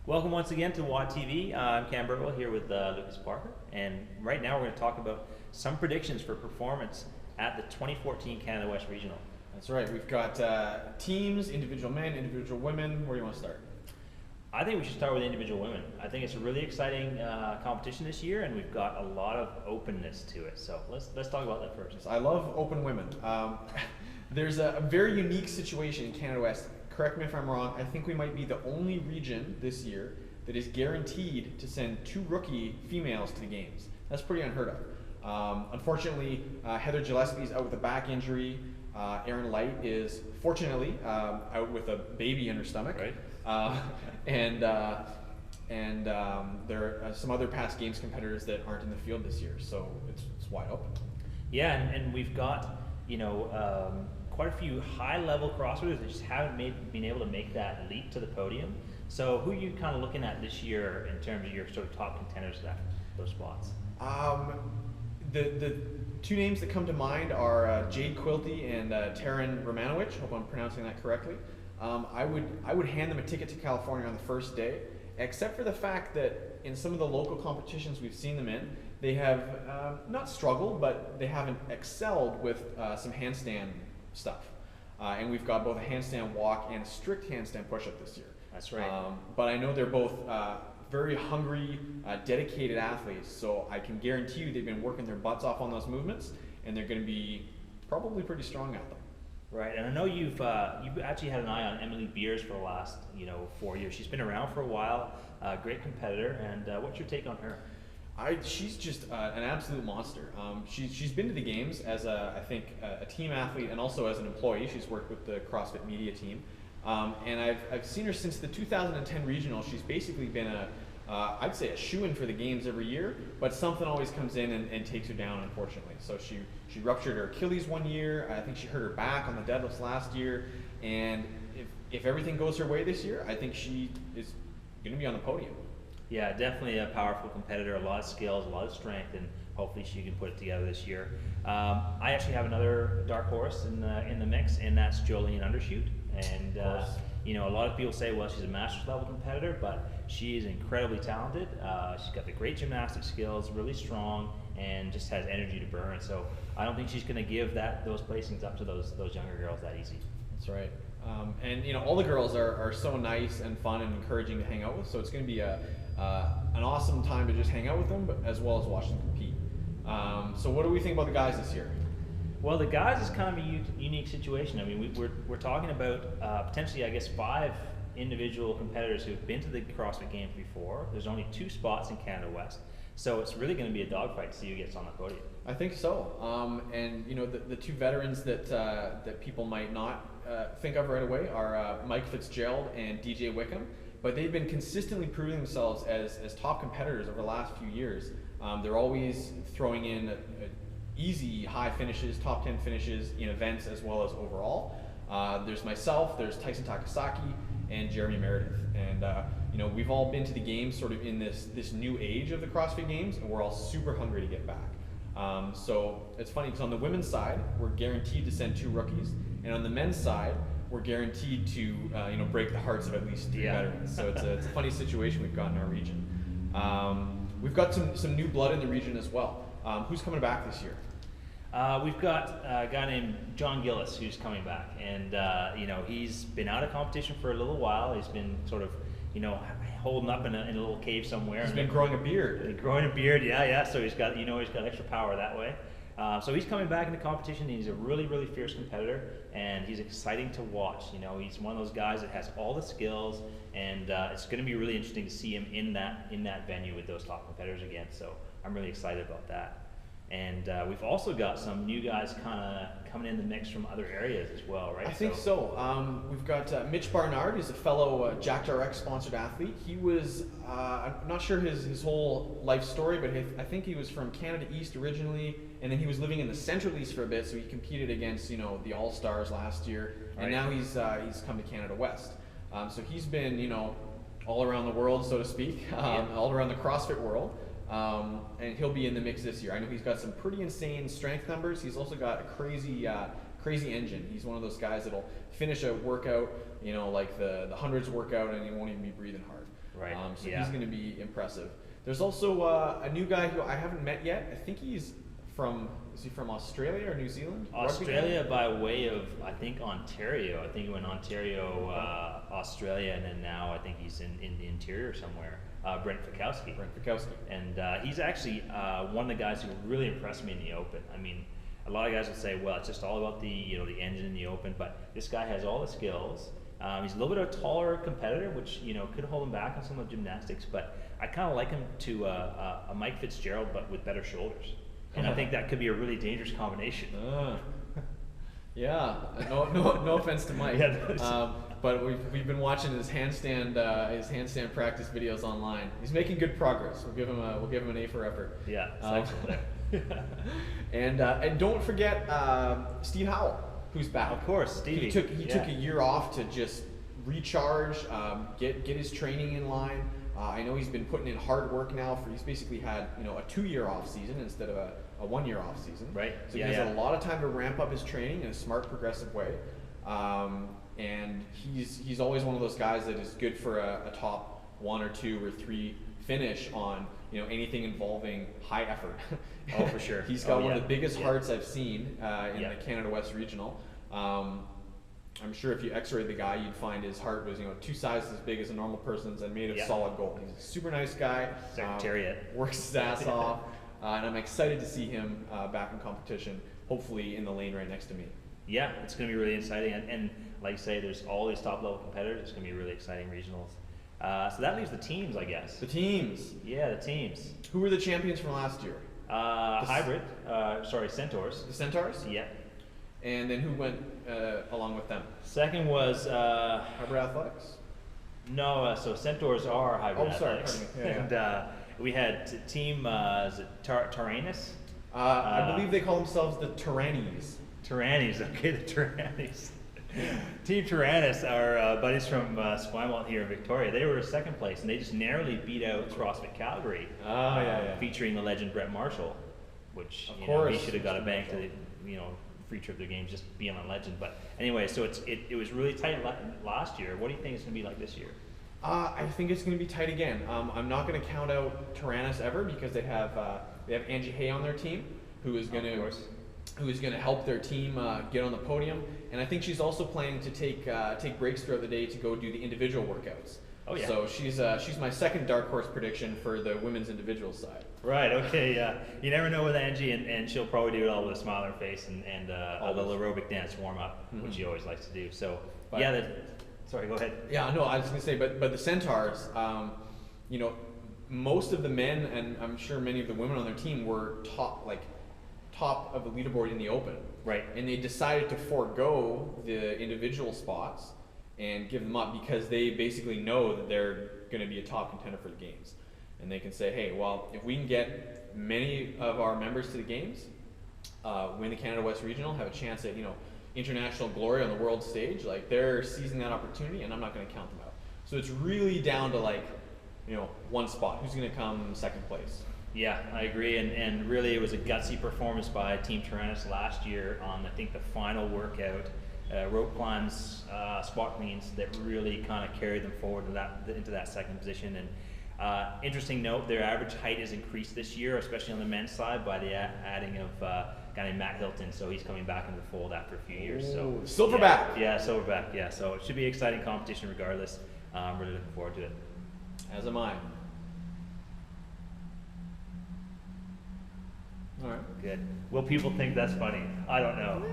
Welcome once again to WODtv. I'm Cam Burwell here with Lucas Parker, and right now we're going to talk about some predictions for performance at the 2014 Canada West Regional. That's right. We've got teams, individual men, individual women. Where do you want to start? I think we should start with individual women. I think it's a really exciting competition this year, and we've got a lot of openness to it. So let's talk about that first. I love open women. There's a very unique situation in Canada West. Correct me if I'm wrong, I think we might be the only region this year that is guaranteed to send 2 rookie females to the games. That's pretty unheard of. Unfortunately, Heather Gillespie's out with a back injury. Erin Light is fortunately out with a baby in her stomach. Right. And there are some other past games competitors that aren't in the field this year, so it's wide open. Yeah, and we've got, quite a few high-level crossfitters that just haven't been able to make that leap to the podium. So who are you kind of looking at this year in terms of your sort of top contenders at those spots? The 2 names that come to mind are Jade Quilty and Taryn Romanowicz. Hope I'm pronouncing that correctly. I would hand them a ticket to California on the first day, except for the fact that in some of the local competitions we've seen them in, they have not struggled, but they haven't excelled with some handstand stuff. And we've got both a handstand walk and a strict handstand push-up this year. That's right. But I know they're both very hungry, dedicated athletes, so I can guarantee you they've been working their butts off on those movements, and they're going to be probably pretty strong at them. Right, and I know you've actually had an eye on Emily Beers for the last 4 years. She's been around for a while, great competitor, and what's your take on her? She's just an absolute monster. She's been to the games as I think a team athlete and also as an employee. She's worked with the CrossFit media team, and I've seen her since the 2010 regional. She's basically been I'd say a shoo-in for the games every year, but something always comes in and takes her down, unfortunately. So she ruptured her Achilles one year. I think she hurt her back on the deadlifts last year, and if everything goes her way this year, I think she is going to be on the podium. Yeah, definitely a powerful competitor, a lot of skills, a lot of strength, and hopefully she can put it together this year. I actually have another dark horse in the mix, and that's Jolene Undershoot. And a lot of people say, well, she's a master's level competitor, but she is incredibly talented. She's got the great gymnastic skills, really strong, and just has energy to burn. So I don't think she's going to give those placings up to those younger girls that easy. That's right. And all the girls are so nice and fun and encouraging to hang out with, so it's going to be an awesome time to just hang out with them, but as well as watch them compete. So what do we think about the guys this year? Well, the guys is kind of a unique situation. I mean, we're talking about potentially, I guess, 5 individual competitors who've been to the CrossFit Games before. There's only 2 spots in Canada West, so it's really going to be a dogfight to see who gets on the podium. I think so. And the 2 veterans that people might not think of right away are Mike Fitzgerald and DJ Wickham, but they've been consistently proving themselves as top competitors over the last few years. They're always throwing in easy high finishes, top 10 finishes in events as well as overall. There's myself, there's Tyson Takasaki, and Jeremy Meredith. And we've all been to the games sort of in this new age of the CrossFit Games, and we're all super hungry to get back. So it's funny because on the women's side, we're guaranteed to send 2 rookies, and on the men's side, we're guaranteed to break the hearts of at least 3 veterans. So it's a funny situation we've got in our region. We've got some new blood in the region as well. Who's coming back this year? We've got a guy named John Gillis who's coming back, and he's been out of competition for a little while. He's been sort of holding up in a little cave somewhere. He's been growing a beard. Growing a beard, yeah. So he's got extra power that way. So he's coming back into competition. He's a really, really fierce competitor, and he's exciting to watch. He's one of those guys that has all the skills, and it's going to be really interesting to see him in that venue with those top competitors again. So I'm really excited about that. And we've also got some new guys kind of coming in the mix from other areas as well, right? I think so. We've got Mitch Barnard, who's a fellow Jacked RX sponsored athlete. He was, I'm not sure his whole life story, but I think he was from Canada East originally, and then he was living in the Central East for a bit, so he competed against the All-Stars last year, and now he's come to Canada West. So he's been all around the world, so to speak, all around the CrossFit world. And he'll be in the mix this year. I know he's got some pretty insane strength numbers. He's also got a crazy engine. He's one of those guys that'll finish a workout, like the hundreds workout, and he won't even be breathing hard. Right. So Yeah. he's going to be impressive. There's also a new guy who I haven't met yet. I think is he from Australia or New Zealand? Rugby guy? Australia by way of, I think, Ontario. I think he went Ontario, Australia, and then now I think he's in the interior somewhere. Brent Fikowski. Brent Fikowski. And he's actually one of the guys who really impressed me in the Open. I mean, a lot of guys will say, well, it's just all about the the engine in the Open, but this guy has all the skills. He's a little bit of a taller competitor, which could hold him back on some of the gymnastics, but I kind of like him to a Mike Fitzgerald, but with better shoulders. And I think that could be a really dangerous combination. Yeah, no offense to Mike, Yeah, but we've been watching his handstand practice videos online. He's making good progress. We'll give him an A for effort. Yeah, it's excellent there. And don't forget Steve Howell, who's back. Of course, Stevie. He took a year off to just recharge, get his training in line. I know he's been putting in hard work now. He's basically had a 2-year off season instead of a 1-year off season. Right. So he has a lot of time to ramp up his training in a smart, progressive way. And he's always one of those guys that is good for a top 1 or 2 or 3 finish on anything involving high effort. Oh, for sure. He's got one of the biggest hearts I've seen in the Canada West Regional. I'm sure if you x-rayed the guy, you'd find his heart was 2 sizes as big as a normal person's and made of solid gold. He's a super nice guy. Secretariat. Works his ass off, and I'm excited to see him back in competition. Hopefully in the lane right next to me. Yeah, it's going to be really exciting, and like you say, there's all these top level competitors. It's going to be really exciting regionals. So that leaves the teams, I guess. The teams. Yeah, the teams. Who were the champions from last year? Centaurs. The Centaurs? Yeah. And then who went along with them? Second was Hybrid Athletics? No, so Centaurs are hybrid athletics. athletics. Pardon me. Yeah, And we had team is it Tyrannus? I believe they call themselves the Tyrannies. Tyrannies, okay, the Tyrannies. Team Tyrannus, our buddies from Esquimalt here in Victoria, they were second place, and they just narrowly beat out CrossFit Calgary, featuring the legend Brett Marshall, which he should have got a bank to free trip to the games just being a legend. But anyway, so it was really tight last year. What do you think it's going to be like this year? I think it's going to be tight again. I'm not going to count out Tyrannus ever because they have Angie Hay on their team, who is going to help their team get on the podium. And I think she's also planning to take breaks throughout the day to go do the individual workouts. Oh yeah. So she's my second dark horse prediction for the women's individual side. Right. Okay. Yeah. You never know with Angie, and she'll probably do it all with a smile on her face and a little aerobic dance warm up, which she always likes to do. So sorry. Go ahead. Yeah. No, I was going to say, but the Centaurs, most of the men and I'm sure many of the women on their team were top of the leaderboard in the Open. Right. And they decided to forego the individual spots and give them up because they basically know that they're going to be a top contender for the games. And they can say, hey, well, if we can get many of our members to the games, win the Canada West Regional, have a chance at international glory on the world stage, like they're seizing that opportunity, and I'm not going to count them out. So it's really down to one spot. Who's going to come second place? Yeah, I agree, and really it was a gutsy performance by Team Tyrannus last year on, I think, the final workout, rope climbs, squat cleans, that really kind of carried them forward into that second position. And interesting note, their average height has increased this year, especially on the men's side, by the adding of a guy named Matt Hilton, so he's coming back into the fold after a few years. So Silverback! Yeah, Silverback, yeah, so it should be an exciting competition regardless. I'm really looking forward to it. As am I. All right. Good. Will people think that's funny? I don't know.